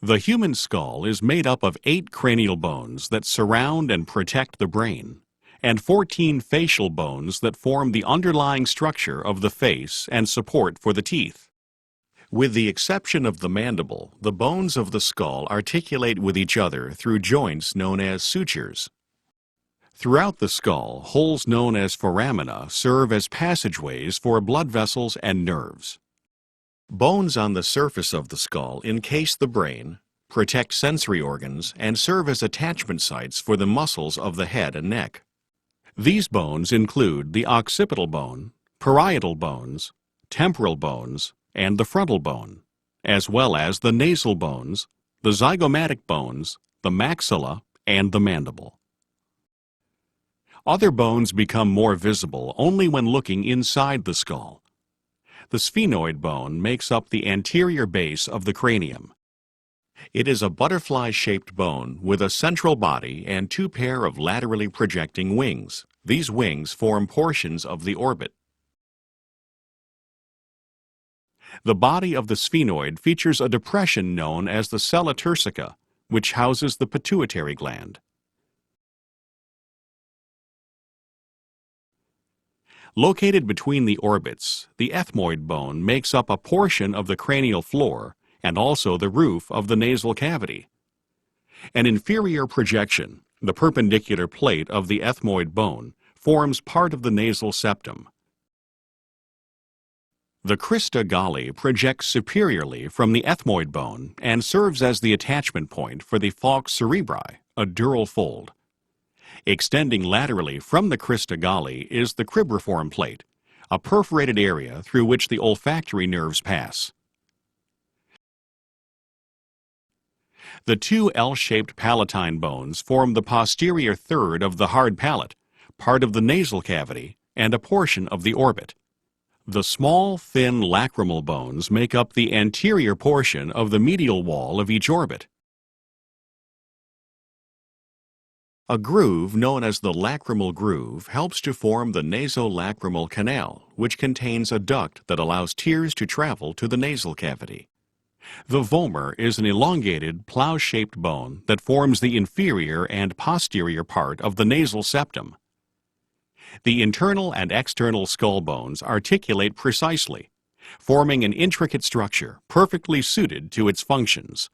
The human skull is made up of 8 cranial bones that surround and protect the brain, and 14 facial bones that form the underlying structure of the face and support for the teeth. With the exception of the mandible, the bones of the skull articulate with each other through joints known as sutures. Throughout the skull, holes known as foramina serve as passageways for blood vessels and nerves. Bones on the surface of the skull encase the brain, protect sensory organs, and serve as attachment sites for the muscles of the head and neck. These bones include the occipital bone, parietal bones, temporal bones, and the frontal bone, as well as the nasal bones, the zygomatic bones, the maxilla, and the mandible. Other bones become more visible only when looking inside the skull. The sphenoid bone makes up the anterior base of the cranium. It is a butterfly-shaped bone with a central body and 2 pair of laterally projecting wings. These wings form portions of the orbit. The body of the sphenoid features a depression known as the sella turcica, which houses the pituitary gland. Located between the orbits, the ethmoid bone makes up a portion of the cranial floor and also the roof of the nasal cavity. An inferior projection, the perpendicular plate of the ethmoid bone, forms part of the nasal septum. The crista galli projects superiorly from the ethmoid bone and serves as the attachment point for the falx cerebri, a dural fold. Extending laterally from the crista galli is the cribriform plate, a perforated area through which the olfactory nerves pass. The 2 L-shaped palatine bones form the posterior third of the hard palate, part of the nasal cavity, and a portion of the orbit. The small, thin lacrimal bones make up the anterior portion of the medial wall of each orbit. A groove known as the lacrimal groove helps to form the nasolacrimal canal, which contains a duct that allows tears to travel to the nasal cavity. The vomer is an elongated, plow-shaped bone that forms the inferior and posterior part of the nasal septum. The internal and external skull bones articulate precisely, forming an intricate structure perfectly suited to its functions.